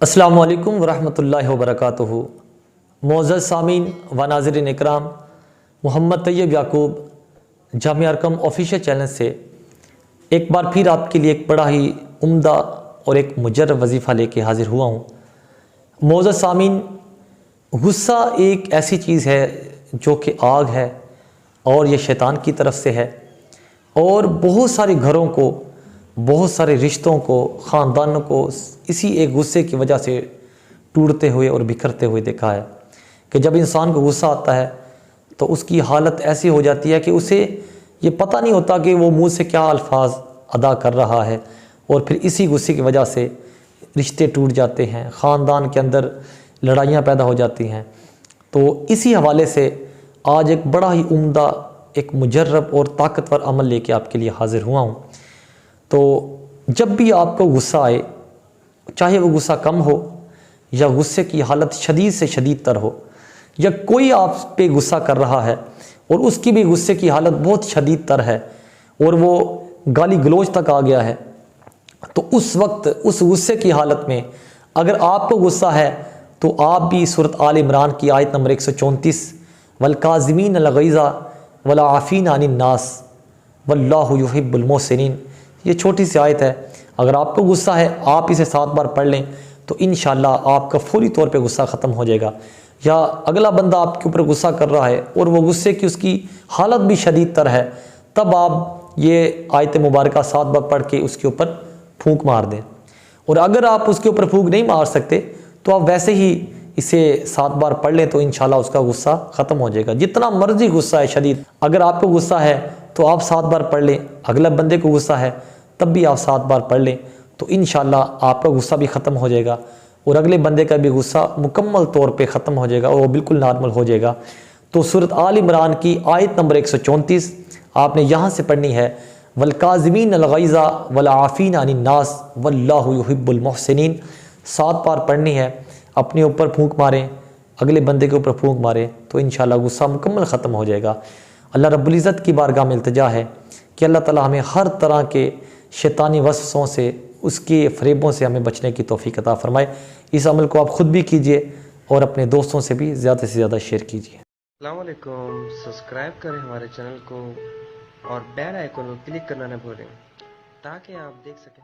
السلام علیکم ورحمۃ اللہ وبرکاتہ۔ معزز سامعین و ناظرین اکرام، محمد طیب یعقوب جامعہ ارقم آفیشیل چینل سے ایک بار پھر آپ کے لیے ایک بڑا ہی عمدہ اور ایک مجرب وظیفہ لے کے حاضر ہوا ہوں۔ معزز سامعین، غصہ ایک ایسی چیز ہے جو کہ آگ ہے اور یہ شیطان کی طرف سے ہے، اور بہت سارے گھروں کو، بہت سارے رشتوں کو، خاندانوں کو اسی ایک غصے کی وجہ سے ٹوٹتے ہوئے اور بکھرتے ہوئے دیکھا ہے کہ جب انسان کو غصہ آتا ہے تو اس کی حالت ایسی ہو جاتی ہے کہ اسے یہ پتہ نہیں ہوتا کہ وہ منہ سے کیا الفاظ ادا کر رہا ہے، اور پھر اسی غصے کی وجہ سے رشتے ٹوٹ جاتے ہیں، خاندان کے اندر لڑائیاں پیدا ہو جاتی ہیں۔ تو اسی حوالے سے آج ایک بڑا ہی عمدہ، ایک مجرب اور طاقتور عمل لے کے آپ کے لیے حاضر ہوا ہوں۔ تو جب بھی آپ کو غصہ آئے، چاہے وہ غصہ کم ہو یا غصے کی حالت شدید سے شدید تر ہو، یا کوئی آپ پہ غصہ کر رہا ہے اور اس کی بھی غصے کی حالت بہت شدید تر ہے اور وہ گالی گلوچ تک آ گیا ہے، تو اس وقت اس غصے کی حالت میں اگر آپ کو غصہ ہے تو آپ بھی سورۃ آل عمران کی آیت نمبر 134 والکاظمین الغیظ والعافین عن الناس واللہ یحب المحسنین، یہ چھوٹی سی آیت ہے، اگر آپ کو غصہ ہے آپ اسے 7 بار پڑھ لیں تو انشاءاللہ آپ کا فوری طور پہ غصہ ختم ہو جائے گا۔ یا اگلا بندہ آپ کے اوپر غصہ کر رہا ہے اور وہ غصے کی اس کی حالت بھی شدید تر ہے، تب آپ یہ آیت مبارکہ 7 بار پڑھ کے اس کے اوپر پھونک مار دیں۔ اور اگر آپ اس کے اوپر پھونک نہیں مار سکتے تو آپ ویسے ہی اسے 7 بار پڑھ لیں تو انشاءاللہ اس کا غصہ ختم ہو جائے گا۔ جتنا مرضی غصہ ہے شدید، اگر آپ کو غصہ ہے تو آپ 7 بار پڑھ لیں، اگلا بندے کو غصہ ہے تب بھی آپ 7 بار پڑھ لیں تو انشاءاللہ آپ کا غصہ بھی ختم ہو جائے گا اور اگلے بندے کا بھی غصہ مکمل طور پہ ختم ہو جائے گا اور وہ بالکل نارمل ہو جائے گا۔ تو سورۃ آل عمران کی آیت نمبر 134 آپ نے یہاں سے پڑھنی ہے، والکاظمین الغیظ والعافین عن الناس واللہ یحب المحسنین، 7 بار پڑھنی ہے۔ اپنے اوپر پھونک ماریں، اگلے بندے کے اوپر پھونک ماریں تو انشاءاللہ غصہ مکمل ختم ہو جائے گا۔ اللہ رب العزت کی بارگاہ میں التجا ہے کہ اللہ تعالی ہمیں ہر طرح کے شیطانی وسوسوں سے، اس کے فریبوں سے ہمیں بچنے کی توفیق عطا فرمائے۔ اس عمل کو آپ خود بھی کیجئے اور اپنے دوستوں سے بھی زیادہ سے زیادہ شیئر کیجئے۔ السلام علیکم، سبسکرائب کریں ہمارے چینل کو اور بیل آئیکن کو کلک کرنا نہ بھولیں تاکہ آپ دیکھ سکیں